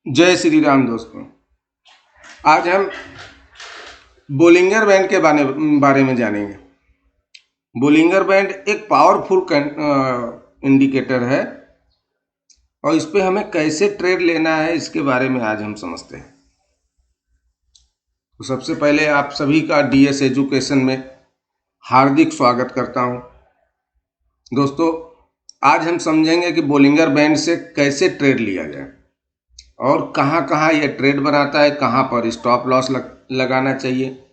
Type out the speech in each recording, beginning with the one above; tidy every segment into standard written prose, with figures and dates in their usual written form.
जय श्री राम दोस्तों। आज हम बोलिंगर बैंड के बारे में जानेंगे। बोलिंगर बैंड एक पावरफुल इंडिकेटर है और इस पे हमें कैसे ट्रेड लेना है इसके बारे में आज हम समझते हैं। तो सबसे पहले आप सभी का डीएस एजुकेशन में हार्दिक स्वागत करता हूं। दोस्तों, आज हम समझेंगे कि बोलिंगर बैंड से कैसे ट्रेड लिया जाए और कहां कहां यह ट्रेड बनाता है, कहां पर स्टॉप लॉस लगाना चाहिए।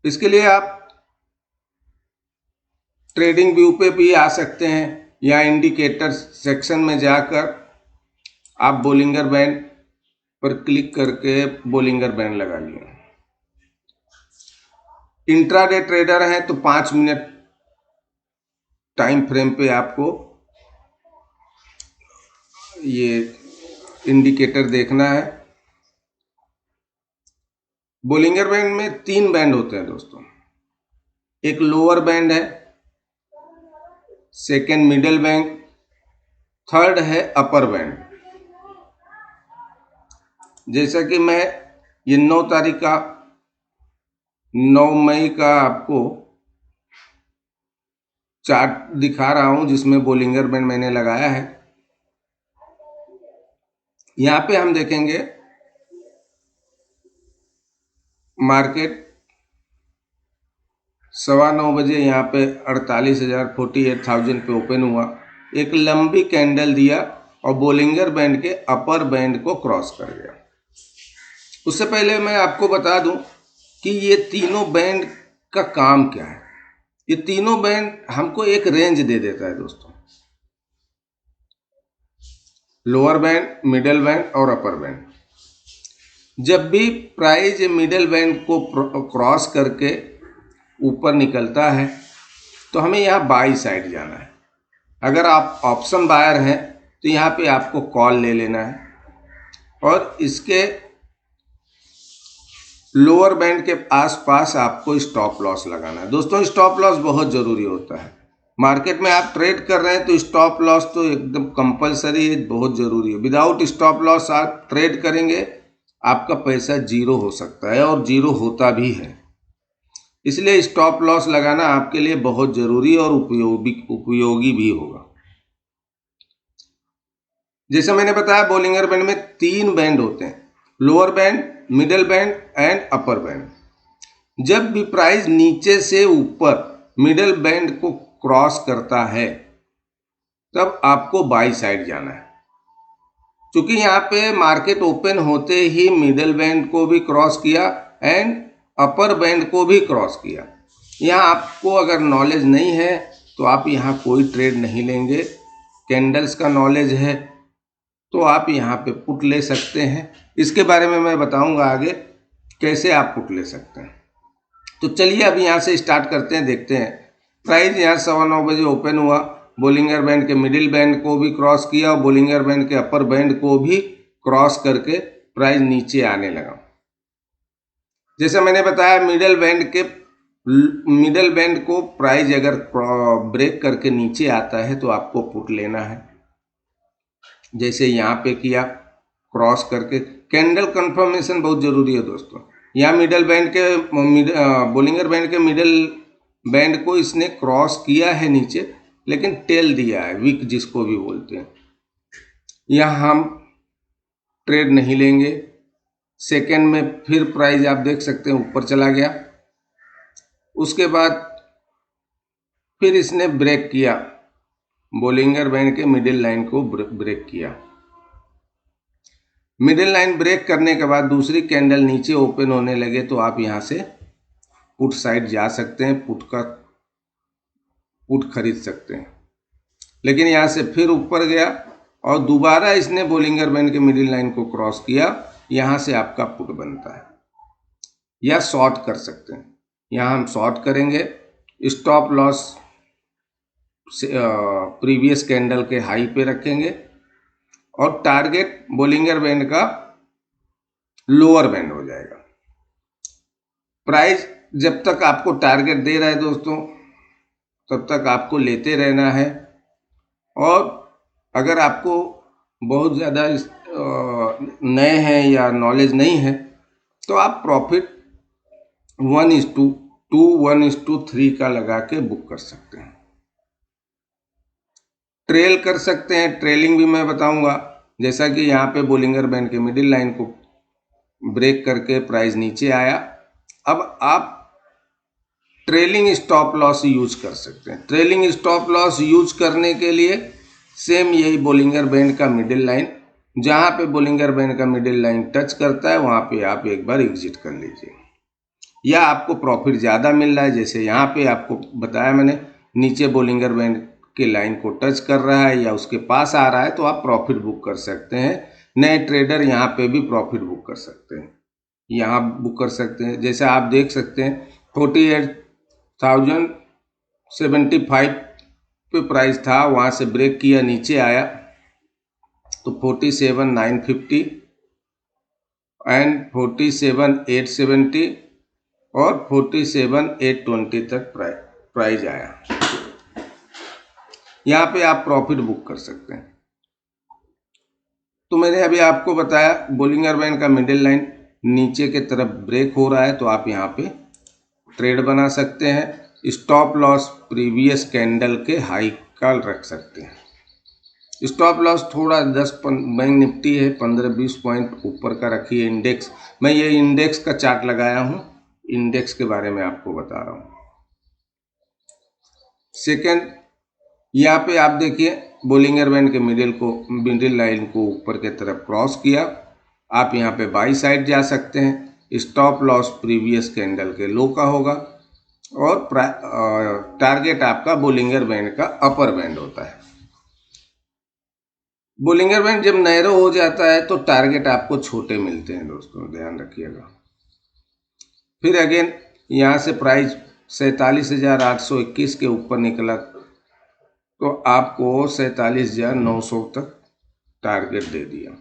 इसके लिए आप ट्रेडिंग व्यू पे भी आ सकते हैं या इंडिकेटर सेक्शन में जाकर आप बोलिंगर बैंड पर क्लिक करके बोलिंगर बैंड लगा लिया। इंट्राडे ट्रेडर हैं तो 5 मिनट टाइम फ्रेम पे आपको ये इंडिकेटर देखना है। बोलिंगर बैंड में 3 बैंड होते हैं दोस्तों। एक लोअर बैंड है, सेकेंड मिडिल बैंड, थर्ड है अपर बैंड। जैसा कि मैं ये 9 मई का आपको चार्ट दिखा रहा हूं जिसमें बोलिंगर बैंड मैंने लगाया है। यहां पे हम देखेंगे मार्केट 9:15 बजे यहाँ पे 48,000 पे ओपन हुआ, एक लंबी कैंडल दिया और बोलिंगर बैंड के अपर बैंड को क्रॉस कर गया। उससे पहले मैं आपको बता दूं कि ये तीनों बैंड का काम क्या है। ये तीनों बैंड हमको एक रेंज दे देता है दोस्तों, लोअर बैंड, मिडिल बैंड और अपर बैंड। जब भी प्राइस मिडिल बैंड को क्रॉस करके ऊपर निकलता है तो हमें यहाँ बाई साइड जाना है। अगर आप ऑप्शन बायर हैं तो यहाँ पे आपको कॉल ले लेना है और इसके लोअर बैंड के आसपास आपको स्टॉप लॉस लगाना है। दोस्तों, स्टॉप लॉस बहुत ज़रूरी होता है। मार्केट में आप ट्रेड कर रहे हैं तो स्टॉप लॉस तो एकदम कंपलसरी है, बहुत ज़रूरी है। विदाउट स्टॉप लॉस आप ट्रेड करेंगे, आपका पैसा जीरो हो सकता है और जीरो होता भी है। इसलिए स्टॉप लॉस लगाना आपके लिए बहुत जरूरी और उपयोगी भी होगा। जैसे मैंने बताया, बोलिंगर बैंड में 3 बैंड होते हैं, lower band, middle band and upper band. जब भी प्राइस नीचे से ऊपर मिडिल बैंड को क्रॉस करता है तब आपको बाई साइड जाना है। क्योंकि यहाँ पे मार्केट ओपन होते ही मिडिल बैंड को भी क्रॉस किया एंड अपर बैंड को भी क्रॉस किया। यहाँ आपको अगर नॉलेज नहीं है तो आप यहाँ कोई ट्रेड नहीं लेंगे। कैंडल्स का नॉलेज है तो आप यहाँ पे पुट ले सकते हैं। इसके बारे में मैं बताऊंगा आगे कैसे आप पुट ले सकते हैं। तो चलिए अब यहाँ से स्टार्ट करते हैं, देखते हैं। प्राइस यहाँ 9:15 बजे ओपन हुआ, बोलिंगर बैंड के मिडिल बैंड को भी क्रॉस किया और बोलिंगर बैंड के अपर बैंड को भी क्रॉस करके प्राइस नीचे आने लगा। जैसे मैंने बताया, मिडिल बैंड को प्राइस अगर ब्रेक करके नीचे आता है तो आपको पुट लेना है। जैसे यहाँ पे किया, क्रॉस करके कैंडल कंफर्मेशन बहुत जरूरी है दोस्तों। यहाँ बोलिंगर बैंड के मिडिल बैंड को इसने क्रॉस किया है नीचे, लेकिन टेल दिया है, विक जिसको भी बोलते हैं। यहाँ हम ट्रेड नहीं लेंगे। सेकेंड में फिर प्राइस आप देख सकते हैं ऊपर चला गया। उसके बाद फिर इसने ब्रेक किया, बोलिंगर बैंड के मिडिल लाइन को ब्रेक किया। मिडिल लाइन ब्रेक करने के बाद दूसरी कैंडल नीचे ओपन होने लगे तो आप यहां से पुट साइड जा सकते हैं, पुट खरीद सकते हैं। लेकिन यहां से फिर ऊपर गया और दोबारा इसने बोलिंगर बैंड के मिडिल लाइन को क्रॉस किया, यहां से आपका पुट बनता है या शॉर्ट कर सकते हैं। यहां हम शॉर्ट करेंगे, स्टॉप लॉस प्रीवियस कैंडल के हाई पे रखेंगे और टारगेट बोलिंगर बैंड का लोअर बैंड हो जाएगा। प्राइस जब तक आपको टारगेट दे रहा है दोस्तों, तब तक आपको लेते रहना है। और अगर आपको बहुत ज़्यादा नए हैं या नॉलेज नहीं है तो आप प्रॉफिट 1:2, 1:3 का लगा के बुक कर सकते हैं। ट्रेल कर सकते हैं, ट्रेलिंग भी मैं बताऊंगा। जैसा कि यहाँ पे बोलिंगर बैंड के मिडिल लाइन को ब्रेक करके प्राइस नीचे आया, अब आप ट्रेलिंग स्टॉप लॉस यूज कर सकते हैं। ट्रेलिंग स्टॉप लॉस यूज करने के लिए सेम यही बोलिंगर बैंड का मिडिल लाइन, जहां पे बोलिंगर बैंड का मिडिल लाइन टच करता है वहां पे आप एक बार एग्जिट कर लीजिए, या आपको प्रॉफिट ज़्यादा मिल रहा है, जैसे यहाँ पे आपको बताया मैंने, नीचे बोलिंगर बैंड के लाइन को टच कर रहा है या उसके पास आ रहा है तो आप प्रॉफिट बुक कर सकते हैं। नए ट्रेडर यहाँ पे भी प्रॉफिट बुक कर सकते हैं, यहाँ बुक कर सकते हैं। जैसे आप देख सकते हैं 48,075 पे प्राइस था, वहाँ से ब्रेक किया, नीचे आया तो 47,950 एंड 47,870 और 47,820 तक प्राइस आया। यहाँ पे आप प्रॉफिट बुक कर सकते हैं। तो मैंने अभी आपको बताया बोलिंगर बैंड का मिडिल लाइन नीचे के तरफ ब्रेक हो रहा है तो आप यहाँ पे ट्रेड बना सकते हैं। स्टॉप लॉस प्रीवियस कैंडल के हाई का रख सकते हैं। स्टॉप लॉस थोड़ा 10 बैंक निफ्टी है 15-20 पॉइंट ऊपर का रखिए। इंडेक्स, मैं ये इंडेक्स का चार्ट लगाया हूँ, इंडेक्स के बारे में आपको बता रहा हूँ। सेकेंड, यहाँ पे आप देखिए बोलिंगर बैंड के मिडिल लाइन को ऊपर के तरफ क्रॉस किया, आप यहाँ पे बाई साइड जा सकते हैं। स्टॉप लॉस प्रीवियस कैंडल के लो का होगा और टारगेट आपका बोलिंगर बैंड का अपर बैंड होता है। बोलिंगर बैंड जब नैरो हो जाता है तो टारगेट आपको छोटे मिलते हैं दोस्तों, ध्यान रखिएगा। फिर अगेन यहाँ से प्राइस 47,821 के ऊपर निकला तो आपको 47,900 तक टारगेट दे दिया।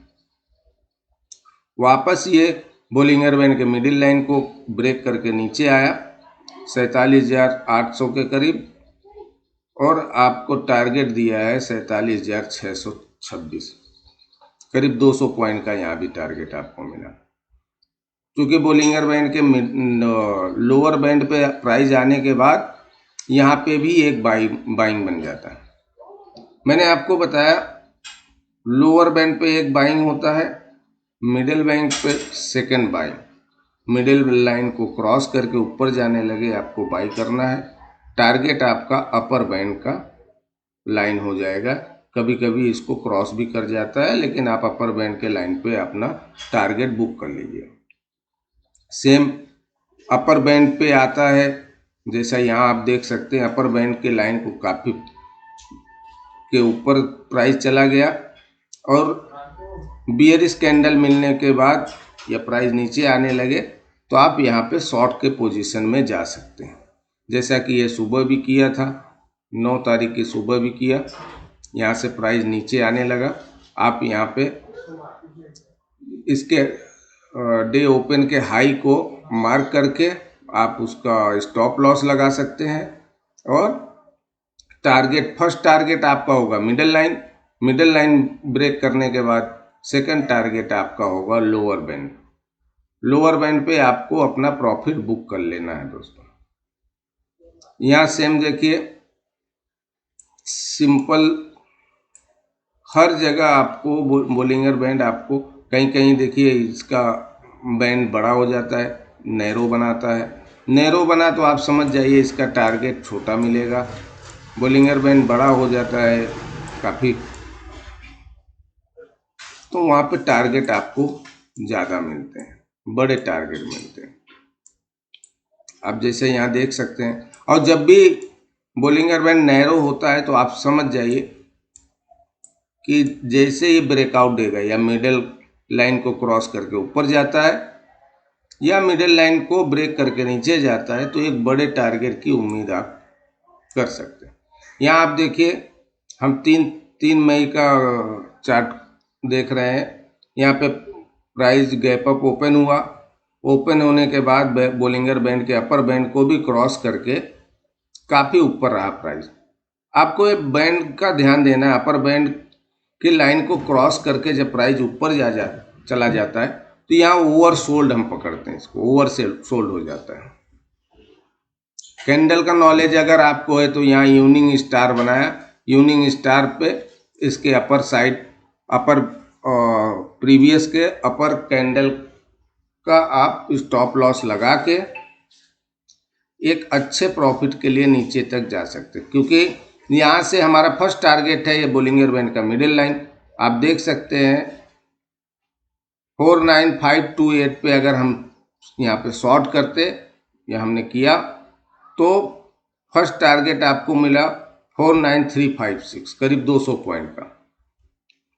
वापस ये बोलिंगर बैंड के मिडिल लाइन को ब्रेक करके नीचे आया 47,800 के करीब और आपको टारगेट दिया है 47,626, करीब 200 पॉइंट का यहाँ भी टारगेट आपको मिला। क्योंकि बोलिंगर बैंड के लोअर बैंड पे प्राइस आने के बाद यहाँ पे भी एक बाइंग बन जाता है। मैंने आपको बताया लोअर बैंड पे एक बाइंग होता है, मिडिल बैंड पे सेकंड बाइंग। मिडिल लाइन को क्रॉस करके ऊपर जाने लगे आपको बाई करना है। टारगेट आपका अपर बैंड का लाइन हो जाएगा। कभी कभी इसको क्रॉस भी कर जाता है, लेकिन आप अपर बैंड के लाइन पे अपना टारगेट बुक कर लीजिए। सेम अपर बैंड पे आता है, जैसा यहाँ आप देख सकते हैं अपर बैंड के लाइन को काफ़ी के ऊपर प्राइस चला गया और बियरिश कैंडल मिलने के बाद या प्राइस नीचे आने लगे तो आप यहाँ पे शॉर्ट के पोजीशन में जा सकते हैं। जैसा कि ये सुबह भी किया था, 9 तारीख की सुबह भी किया, यहाँ से प्राइस नीचे आने लगा। आप यहाँ पे इसके डे ओपन के हाई को मार्क करके आप उसका स्टॉप लॉस लगा सकते हैं और टारगेट, फर्स्ट टारगेट आपका होगा middle line, middle line break करने के बाद सेकंड टारगेट आपका होगा लोअर बैंड। लोअर बैंड पे आपको अपना प्रॉफिट बुक कर लेना है दोस्तों। यहाँ सेम देखिए, सिंपल हर जगह आपको बोलिंगर बैंड आपको कहीं कहीं देखिए इसका बैंड बड़ा हो जाता है, नैरो बनाता है। नैरो बना तो आप समझ जाइए इसका टारगेट छोटा मिलेगा। बोलिंगर बैंड बड़ा हो जाता है काफ़ी तो वहाँ पे टारगेट आपको ज़्यादा मिलते हैं, बड़े टारगेट मिलते हैं। आप जैसे यहाँ देख सकते हैं। और जब भी बोलिंगर बैंड नैरो होता है तो आप समझ जाइए कि जैसे ही ब्रेकआउट देगा या मिडिल लाइन को क्रॉस करके ऊपर जाता है या मिडिल लाइन को ब्रेक करके नीचे जाता है तो एक बड़े टारगेट की उम्मीद आप कर सकते हैं। यहाँ आप देखिए हम 3 मई का चार्ट देख रहे हैं। यहाँ पे प्राइस गैप अप ओपन हुआ, ओपन होने के बाद बोलिंगर बैंड के अपर बैंड को भी क्रॉस करके काफ़ी ऊपर रहा प्राइस। आपको एक बैंड का ध्यान देना है, अपर बैंड कि लाइन को क्रॉस करके जब प्राइस ऊपर चला जाता है तो यहाँ ओवर सोल्ड हम पकड़ते हैं, इसको ओवर सोल्ड हो जाता है। कैंडल का नॉलेज अगर आपको है तो यहाँ इवनिंग स्टार बनाया, इवनिंग स्टार पे इसके अपर साइड, अपर प्रीवियस के अपर कैंडल का आप स्टॉप लॉस लगा के एक अच्छे प्रॉफिट के लिए नीचे तक जा सकते हैं, क्योंकि यहाँ से हमारा फर्स्ट टारगेट है ये बोलिंगर बैंड का मिडिल लाइन। आप देख सकते हैं 49528 पे अगर हम यहाँ पे शॉर्ट करते, या हमने किया, तो फर्स्ट टारगेट आपको मिला 49356, करीब 200 पॉइंट का।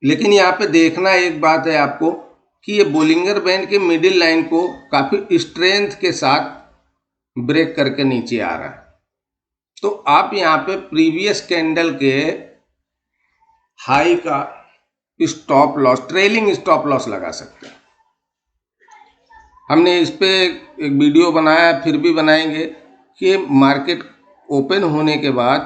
लेकिन यहाँ पे देखना एक बात है आपको कि ये बोलिंगर बैंड के मिडिल लाइन को काफ़ी स्ट्रेंथ के साथ ब्रेक करके नीचे आ रहा है। तो आप यहाँ पे प्रीवियस कैंडल के हाई का stop loss, trailing stop loss लगा सकते हैं। हमने इस पे एक वीडियो बनाया, फिर भी बनाएंगे कि मार्केट ओपन होने के बाद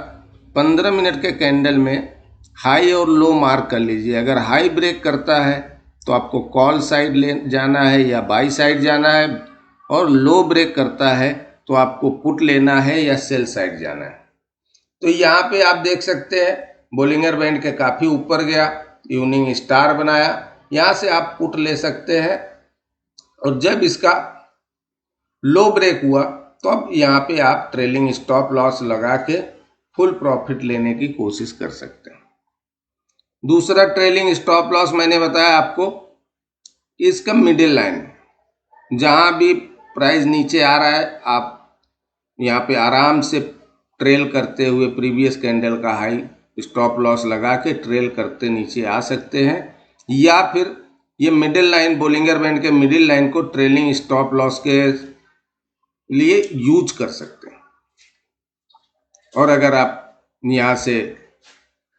15 मिनट के कैंडल में हाई और लो मार्क कर लीजिए। अगर हाई ब्रेक करता है तो आपको कॉल साइड ले जाना है या बाई साइड जाना है, और लो ब्रेक करता है तो आपको पुट लेना है या सेल साइड जाना है। तो यहाँ पे आप देख सकते हैं बोलिंगर बैंड के काफ़ी ऊपर गया, इवनिंग स्टार बनाया, यहाँ से आप पुट ले सकते हैं। और जब इसका लो ब्रेक हुआ तो अब यहाँ पे आप ट्रेलिंग स्टॉप लॉस लगा के फुल प्रॉफिट लेने की कोशिश कर सकते हैं। दूसरा ट्रेलिंग स्टॉप लॉस मैंने बताया आपको, इसका मिडिल लाइन, जहाँ भी प्राइस नीचे आ रहा है आप यहाँ पे आराम से ट्रेल करते हुए प्रीवियस कैंडल का हाई स्टॉप लॉस लगा के ट्रेल करते नीचे आ सकते हैं, या फिर ये मिडिल लाइन, बोलिंगर बैंड के मिडिल लाइन को ट्रेलिंग स्टॉप लॉस के लिए यूज कर सकते हैं। और अगर आप यहाँ से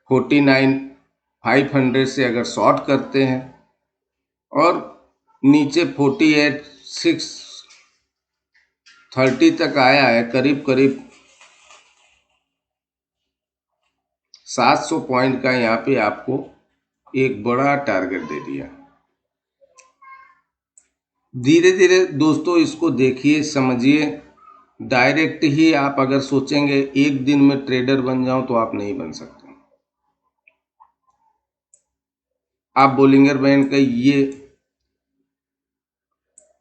49,500 से अगर शॉर्ट करते हैं और नीचे 48,630 तक आया है, करीब करीब 700 पॉइंट का यहाँ पे आपको एक बड़ा टारगेट दे दिया। धीरे धीरे दोस्तों इसको देखिए, समझिए। डायरेक्ट ही आप अगर सोचेंगे एक दिन में ट्रेडर बन जाऊं तो आप नहीं बन सकते। आप बोलिंगर बैंड का ये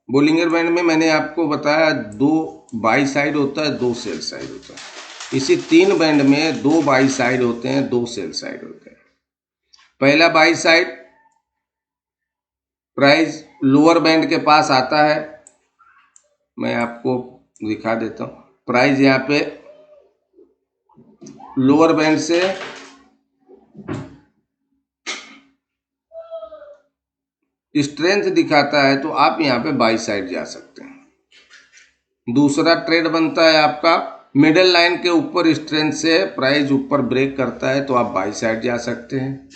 बोलिंगर बैंड में मैंने आपको बताया 2 बाई साइड होता है, 2 सेल साइड होता है। इसी 3 बैंड में 2 बाई साइड होते हैं, 2 सेल साइड होते हैं। पहला by side price lower band के पास आता है, मैं आपको दिखा देता हूँ। प्राइस यहाँ पे लोअर बैंड से स्ट्रेंथ दिखाता है तो आप यहाँ पे बाई साइड जा सकते हैं। दूसरा ट्रेड बनता है आपका मिडिल लाइन के ऊपर, स्ट्रेंथ से प्राइस ऊपर ब्रेक करता है तो आप बाई साइड जा सकते हैं।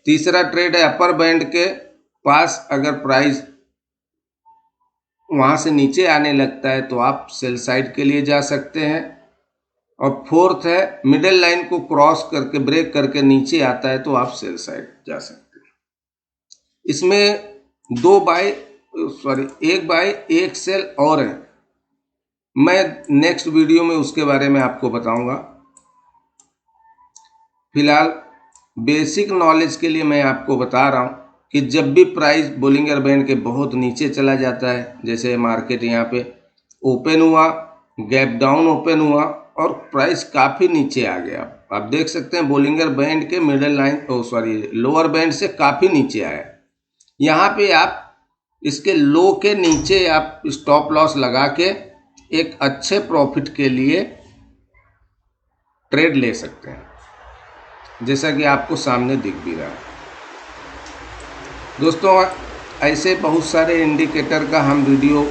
तीसरा ट्रेड है अपर बैंड के पास, अगर प्राइस वहाँ से नीचे आने लगता है तो आप सेल साइड के लिए जा सकते हैं। और फोर्थ है मिडिल लाइन को क्रॉस करके ब्रेक करके नीचे आता है तो आप सेल साइड जा सकते हैं। इसमें 1 बाई 1 सेल और है, मैं नेक्स्ट वीडियो में उसके बारे में आपको बताऊंगा। फिलहाल बेसिक नॉलेज के लिए मैं आपको बता रहा हूं कि जब भी प्राइस बोलिंगर बैंड के बहुत नीचे चला जाता है, जैसे मार्केट यहाँ पे ओपन हुआ, गैप डाउन ओपन हुआ और प्राइस काफ़ी नीचे आ गया, आप देख सकते हैं बोलिंगर बैंड के मिडिल लाइन लोअर बैंड से काफ़ी नीचे आया। यहाँ पे आप इसके लो के नीचे आप स्टॉप लॉस लगा के एक अच्छे प्रॉफिट के लिए ट्रेड ले सकते हैं, जैसा कि आपको सामने दिख भी रहा है। दोस्तों ऐसे बहुत सारे इंडिकेटर का हम वीडियो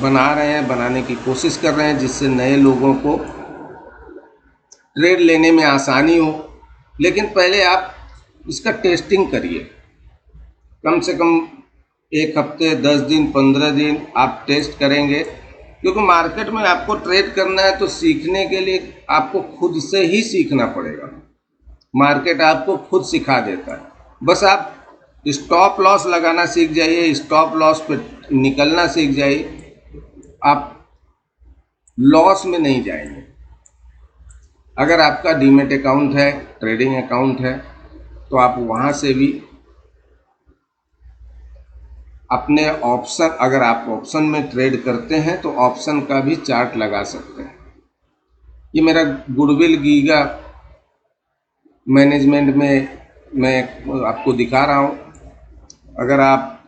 बना रहे हैं, बनाने की कोशिश कर रहे हैं, जिससे नए लोगों को ट्रेड लेने में आसानी हो। लेकिन पहले आप इसका टेस्टिंग करिए, कम से कम 1 हफ्ते, 10 दिन, 15 दिन आप टेस्ट करेंगे, क्योंकि मार्केट में आपको ट्रेड करना है तो सीखने के लिए आपको खुद से ही सीखना पड़ेगा। मार्केट आपको खुद सिखा देता है। बस आप स्टॉप लॉस लगाना सीख जाइए, स्टॉप लॉस पे निकलना सीख जाइए, आप लॉस में नहीं जाएंगे। अगर आपका डीमेट अकाउंट है, ट्रेडिंग अकाउंट है, तो आप वहाँ से भी अपने ऑप्शन, अगर आप ऑप्शन में ट्रेड करते हैं तो ऑप्शन का भी चार्ट लगा सकते हैं। ये मेरा गुडविल गीगा मैनेजमेंट में मैं आपको दिखा रहा हूँ। अगर आप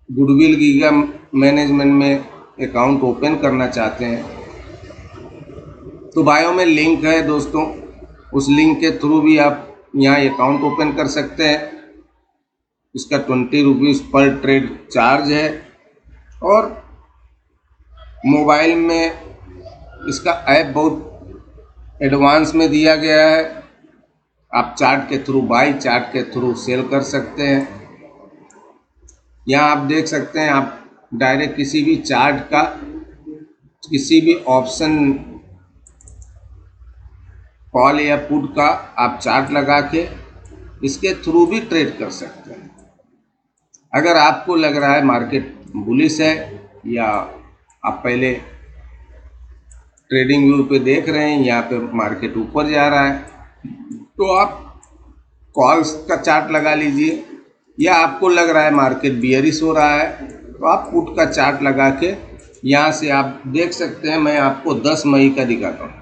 गुडविल गीगा मैनेजमेंट में अकाउंट ओपन करना चाहते हैं तो बायो में लिंक है दोस्तों, उस लिंक के थ्रू भी आप यहाँ अकाउंट ओपन कर सकते हैं। इसका 20 रुपीज़ पर ट्रेड चार्ज है और मोबाइल में इसका ऐप बहुत एडवांस में दिया गया है। आप चार्ट के थ्रू बाई, चार्ट के थ्रू सेल कर सकते हैं। यहाँ आप देख सकते हैं, आप डायरेक्ट किसी भी चार्ट का, किसी भी ऑप्शन कॉल या पुट का आप चार्ट लगा के इसके थ्रू भी ट्रेड कर सकते हैं। अगर आपको लग रहा है मार्केट बुलिश है या आप पहले ट्रेडिंग व्यू पे देख रहे हैं यहाँ पे मार्केट ऊपर जा रहा है, तो आप कॉल्स का चार्ट लगा लीजिए। या आपको लग रहा है मार्केट बियरिश हो रहा है तो आप पुट का चार्ट लगा के यहाँ से आप देख सकते हैं। मैं आपको 10 मई का दिखाता हूँ।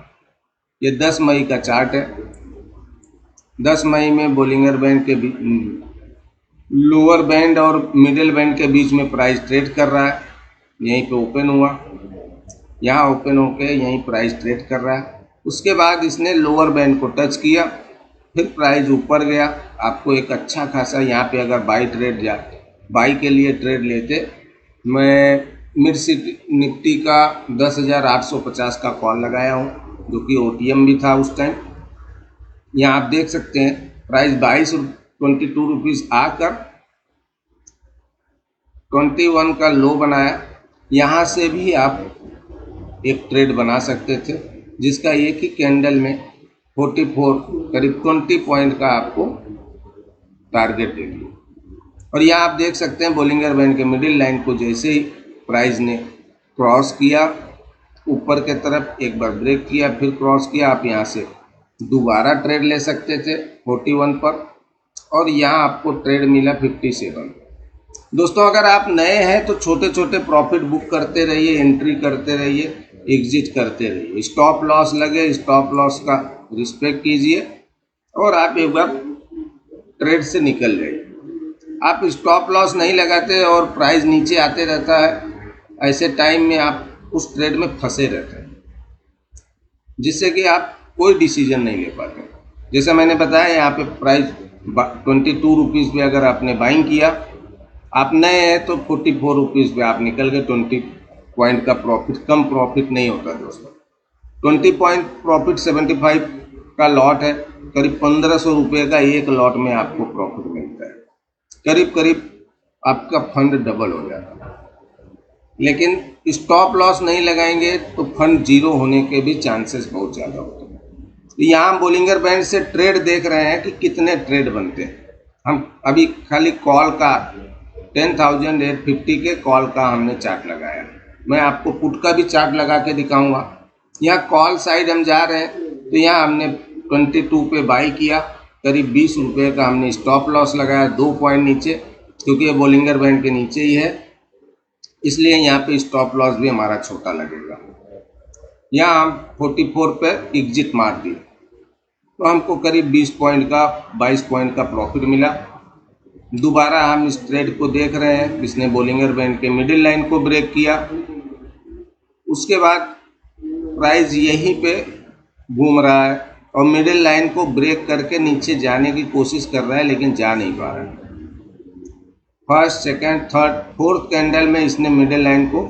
ये 10 मई का चार्ट है। 10 मई में बोलिंगर बैंड के लोअर बैंड और मिडिल बैंड के बीच में प्राइस ट्रेड कर रहा है। यहीं पे ओपन हुआ, यहाँ ओपन होके यहीं प्राइस ट्रेड कर रहा है। उसके बाद इसने लोअर बैंड को टच किया, फिर प्राइस ऊपर गया। आपको एक अच्छा खासा यहाँ पे अगर बाई के लिए ट्रेड लेते, मैं मिड निफ्टी का 10,850 का कॉल लगाया हूँ, जो कि OTM भी था उस टाइम। यहाँ आप देख सकते हैं प्राइस 22 रुपीज़ आकर 21 का लो बनाया। यहाँ से भी आप एक ट्रेड बना सकते थे, जिसका एक ही कैंडल में 44 करीब 20 पॉइंट का आपको टारगेट दे दिया। और यहाँ आप देख सकते हैं बोलिंगर बैंड के मिडिल लाइन को जैसे ही प्राइस ने क्रॉस किया ऊपर के तरफ, एक बार ब्रेक किया फिर क्रॉस किया, आप यहाँ से दोबारा ट्रेड ले सकते थे 41 पर, और यहाँ आपको ट्रेड मिला 57। दोस्तों अगर आप नए हैं तो छोटे छोटे प्रॉफिट बुक करते रहिए, एंट्री करते रहिए, एग्जिट करते रहिए। स्टॉप लॉस लगे, स्टॉप लॉस का रिस्पेक्ट कीजिए और आप एक बार ट्रेड से निकल जाइए। आप स्टॉप लॉस नहीं लगाते और प्राइस नीचे आते रहता है, ऐसे टाइम में आप उस ट्रेड में फंसे रहते हैं, जिससे कि आप कोई डिसीजन नहीं ले पाते। जैसे मैंने बताया यहाँ पे प्राइस 22 रुपीज़ पे अगर आपने बाइंग किया, आप नए हैं तो 44 रुपीज़ पे आप निकल गए। 20 पॉइंट का प्रॉफिट, कम प्रॉफिट नहीं होता दोस्तों। 20 पॉइंट प्रॉफिट 75 का लॉट है, करीब 1500 रुपये का एक लॉट में आपको प्रॉफिट मिलता है। करीब करीब आपका फंड डबल हो जाता है। लेकिन स्टॉप लॉस नहीं लगाएंगे तो फंड जीरो होने के भी चांसेस बहुत ज़्यादा होते हैं। तो यहाँ हम बोलिंगर बैंड से ट्रेड देख रहे हैं कि कितने ट्रेड बनते हैं। हम अभी खाली कॉल का 10,850 के कॉल का हमने चार्ट लगाया। मैं आपको पुट का भी चार्ट लगा के दिखाऊंगा। यहाँ कॉल साइड हम जा रहे हैं तो यहाँ हमने 22 पे बाई किया, करीब 20 रुपये का हमने स्टॉप लॉस लगाया 2 पॉइंट नीचे, क्योंकि ये बोलिंगर बैंड के नीचे ही है, इसलिए यहाँ पे स्टॉप लॉस भी हमारा छोटा लगेगा। यहाँ हम 44 पे एग्जिट मार दिए तो हमको करीब 20 पॉइंट का 22 पॉइंट का प्रॉफिट मिला। दोबारा हम इस ट्रेड को देख रहे हैं, इसने बोलिंगर बैंड के मिडिल लाइन को ब्रेक किया। उसके बाद प्राइस यहीं पे घूम रहा है और मिडिल लाइन को ब्रेक करके नीचे जाने की कोशिश कर रहा है, लेकिन जा नहीं पा रहा है। First, second, third, fourth candle में इसने मिडिल लाइन को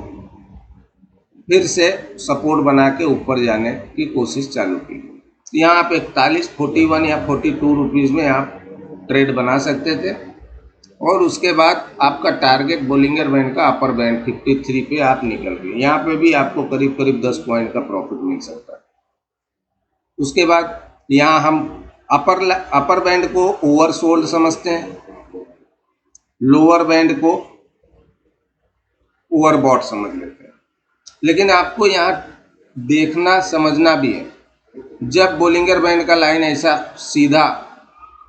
फिर से सपोर्ट बना के ऊपर जाने की कोशिश चालू की। यहाँ आप 41, 41 या 42 रुपीज़ में आप ट्रेड बना सकते थे, और उसके बाद आपका टारगेट बोलिंगर बैंड का अपर बैंड 53 पे आप निकल गए। यहाँ पे भी आपको करीब करीब 10 पॉइंट का प्रॉफिट मिल सकता है। उसके बाद यहाँ हम अपर बैंड को ओवरसोल्ड समझते हैं, लोअर बैंड को ओवरबॉट समझ लेते हैं। लेकिन आपको यहाँ देखना समझना भी है, जब बोलिंगर बैंड का लाइन ऐसा सीधा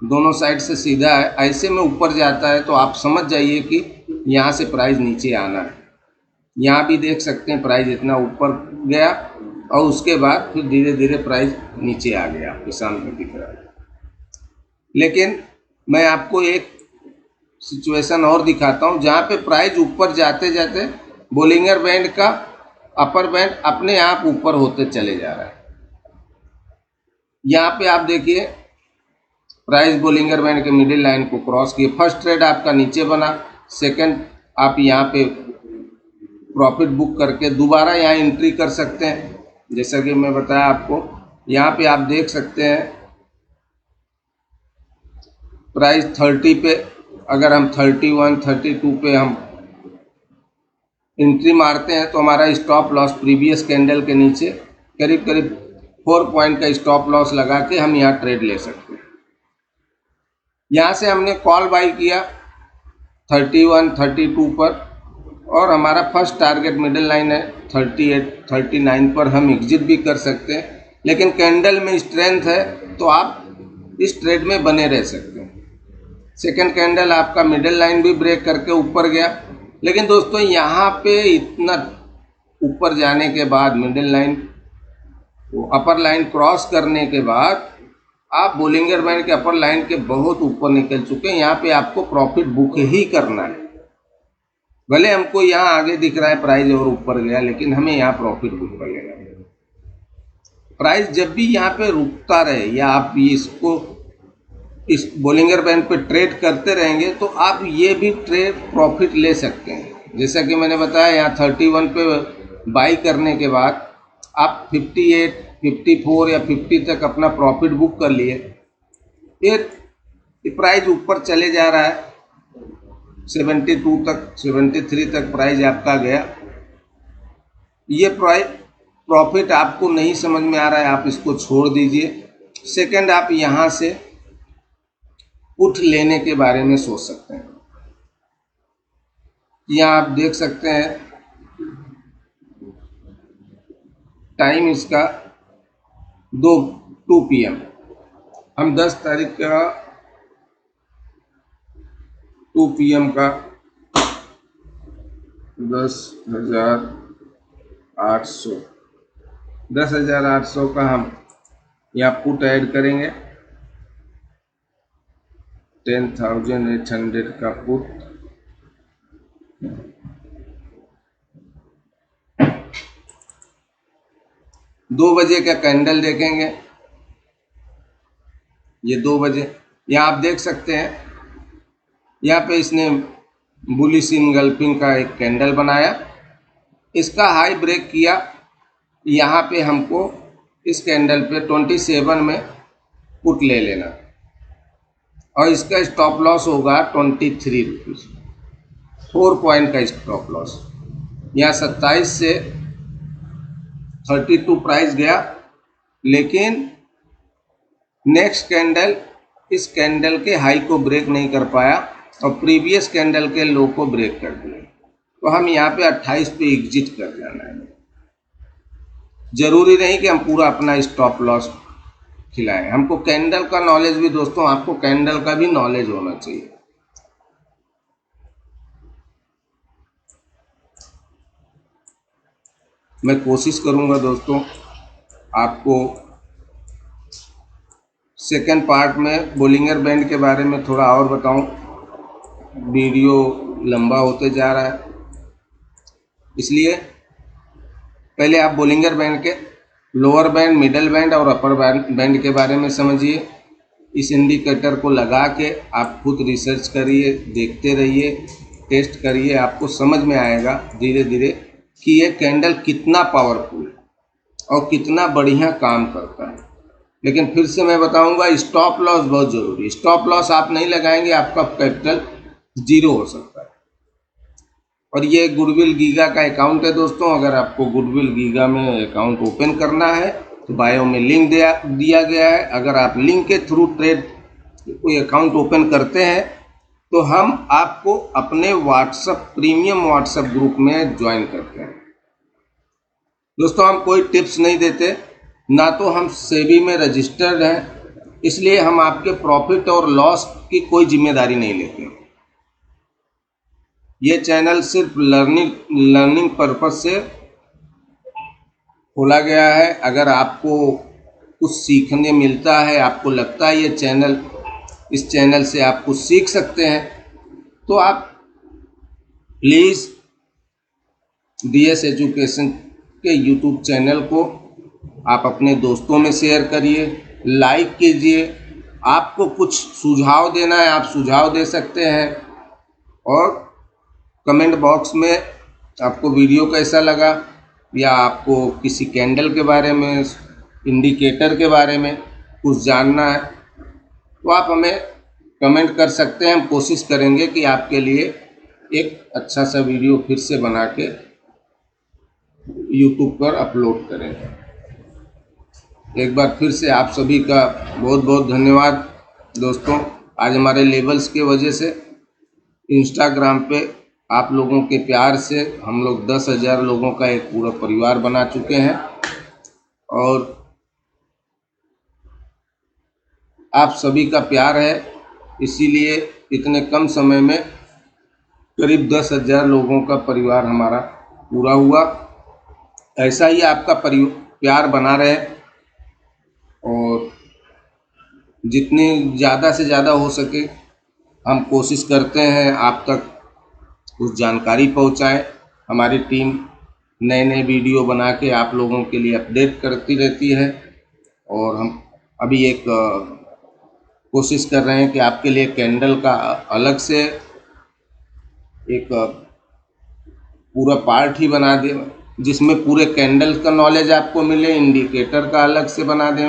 दोनों साइड से सीधा है, ऐसे में ऊपर जाता है, तो आप समझ जाइए कि यहाँ से प्राइस नीचे आना है। यहाँ भी देख सकते हैं प्राइस इतना ऊपर गया और उसके बाद फिर धीरे धीरे प्राइस नीचे आ गया, आपके सामने दिख रहा है। लेकिन मैं आपको एक सिचुएशन और दिखाता हूँ जहाँ पे प्राइस ऊपर जाते जाते बोलिंगर बैंड का अपर बैंड अपने आप ऊपर होते चले जा रहा है। यहाँ पे आप देखिए प्राइस बोलिंगर बैंड के मिडिल लाइन को क्रॉस किए, फर्स्ट ट्रेड आपका नीचे बना, सेकंड आप यहाँ पे प्रॉफिट बुक करके दोबारा यहाँ एंट्री कर सकते हैं। जैसा कि मैं बताया आपको, यहाँ पे आप देख सकते हैं प्राइस 30 पे अगर हम 31, 32 पे हम एंट्री मारते हैं तो हमारा स्टॉप लॉस प्रीवियस कैंडल के नीचे करीब करीब 4 पॉइंट का स्टॉप लॉस लगा के हम यहाँ ट्रेड ले सकते हैं। यहाँ से हमने कॉल बाई किया 31, 32 पर और हमारा फर्स्ट टारगेट मिडिल लाइन है 38, 39 पर हम एग्जिट भी कर सकते हैं। लेकिन कैंडल में स्ट्रेंथ है तो आप इस ट्रेड में बने रह सकते हैं। सेकंड कैंडल आपका मिडिल लाइन भी ब्रेक करके ऊपर गया, लेकिन दोस्तों यहाँ पे इतना ऊपर जाने के बाद मिडिल लाइन अपर लाइन क्रॉस करने के बाद आप बोलिंगर बैंड के अपर लाइन के बहुत ऊपर निकल चुके हैं। यहाँ पे आपको प्रॉफिट बुक ही करना है। भले हमको यहाँ आगे दिख रहा है प्राइस और ऊपर गया, लेकिन हमें यहाँ प्रॉफिट बुक कर लेना है। प्राइस जब भी यहाँ पे रुकता रहे या आप इसको इस बोलिंगर बैंड पे ट्रेड करते रहेंगे तो आप ये भी ट्रेड प्रॉफिट ले सकते हैं। जैसा कि मैंने बताया यहाँ 31 पे बाई करने के बाद आप 58, 54 या 50 तक अपना प्रॉफिट बुक कर लिए। फिर प्राइस ऊपर चले जा रहा है 72 तक, 73 तक प्राइस आपका गया। ये प्रॉफिट आपको नहीं समझ में आ रहा है, आप इसको छोड़ दीजिए। सेकंड, आप यहाँ से पुट लेने के बारे में सोच सकते हैं। यहाँ आप देख सकते हैं टाइम इसका 2 PM। हम 10 तारीख का 2 PM का 10,800 का हम यहाँ पुट ऐड करेंगे। 10,800 का पुट दो बजे का कैंडल देखेंगे। ये 2 बजे यहाँ आप देख सकते हैं, यहाँ पे इसने बुलिश इनगल्फिंग का एक कैंडल बनाया, इसका हाई ब्रेक किया। यहाँ पे हमको इस कैंडल पे 27 में पुट ले लेना और इसका स्टॉप लॉस होगा 23 रुपीज़, 4 पॉइंट का स्टॉप लॉस। यहाँ 27 से 32 प्राइस गया, लेकिन नेक्स्ट कैंडल इस कैंडल के हाई को ब्रेक नहीं कर पाया और प्रीवियस कैंडल के लो को ब्रेक कर दिया। तो हम यहाँ पे 28 पे एग्जिट कर जाना है। जरूरी नहीं कि हम पूरा अपना स्टॉप लॉस खिलाएं। हमको कैंडल का नॉलेज भी, दोस्तों आपको कैंडल का भी नॉलेज होना चाहिए। मैं कोशिश करूंगा दोस्तों आपको सेकंड पार्ट में बोलिंगर बैंड के बारे में थोड़ा और बताऊं। वीडियो लंबा होते जा रहा है, इसलिए पहले आप बोलिंगर बैंड के लोअर बैंड, मिडल बैंड और अपर बैंड के बारे में समझिए। इस इंडिकेटर को लगा के आप खुद रिसर्च करिए, देखते रहिए, टेस्ट करिए, आपको समझ में आएगा धीरे धीरे कि ये कैंडल कितना पावरफुल है और कितना बढ़िया काम करता है। लेकिन फिर से मैं बताऊंगा, स्टॉप लॉस बहुत ज़रूरी है। स्टॉप लॉस आप नहीं लगाएंगे, आपका कैपिटल 0 हो सकता है। और ये गुडविल गीगा का अकाउंट है दोस्तों। अगर आपको गुडविल गीगा में अकाउंट ओपन करना है तो बायो में लिंक दिया गया है। अगर आप लिंक के थ्रू ट्रेड कोई अकाउंट ओपन करते हैं तो हम आपको अपने प्रीमियम व्हाट्सएप ग्रुप में ज्वाइन करते हैं। दोस्तों, हम कोई टिप्स नहीं देते, ना तो हम सेबी में रजिस्टर्ड हैं, इसलिए हम आपके प्रॉफिट और लॉस की कोई जिम्मेदारी नहीं लेते। ये चैनल सिर्फ लर्निंग पर्पज से खोला गया है। अगर आपको कुछ सीखने मिलता है, आपको लगता है इस चैनल से आप कुछ सीख सकते हैं, तो आप प्लीज़ DS एजुकेशन के YouTube चैनल को आप अपने दोस्तों में शेयर करिए, लाइक कीजिए। आपको कुछ सुझाव देना है, आप सुझाव दे सकते हैं, और कमेंट बॉक्स में आपको वीडियो कैसा लगा, या आपको किसी कैंडल के बारे में, इंडिकेटर के बारे में कुछ जानना है, तो आप हमें कमेंट कर सकते हैं। हम कोशिश करेंगे कि आपके लिए एक अच्छा सा वीडियो फिर से बना के YouTube पर अपलोड करें। एक बार फिर से आप सभी का बहुत बहुत धन्यवाद दोस्तों। आज हमारे लेवल्स के वजह से इंस्टाग्राम पे आप लोगों के प्यार से हम लोग 10,000 लोगों का एक पूरा परिवार बना चुके हैं, और आप सभी का प्यार है, इसीलिए इतने कम समय में करीब 10,000 लोगों का परिवार हमारा पूरा हुआ। ऐसा ही आपका प्यार बना रहे, और जितनी ज़्यादा से ज़्यादा हो सके हम कोशिश करते हैं आप तक कुछ जानकारी पहुंचाएं। हमारी टीम नए नए वीडियो बना के आप लोगों के लिए अपडेट करती रहती है, और हम अभी एक कोशिश कर रहे हैं कि आपके लिए कैंडल का अलग से एक पूरा पार्ट ही बना दें, जिसमें पूरे कैंडल का नॉलेज आपको मिले, इंडिकेटर का अलग से बना दें,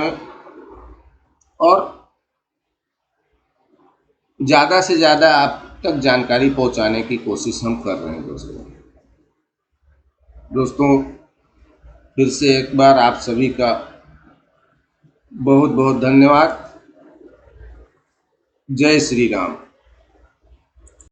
और ज़्यादा से ज़्यादा आप तक जानकारी पहुंचाने की कोशिश हम कर रहे हैं दोस्तों। फिर से एक बार आप सभी का बहुत बहुत धन्यवाद। जय श्री राम।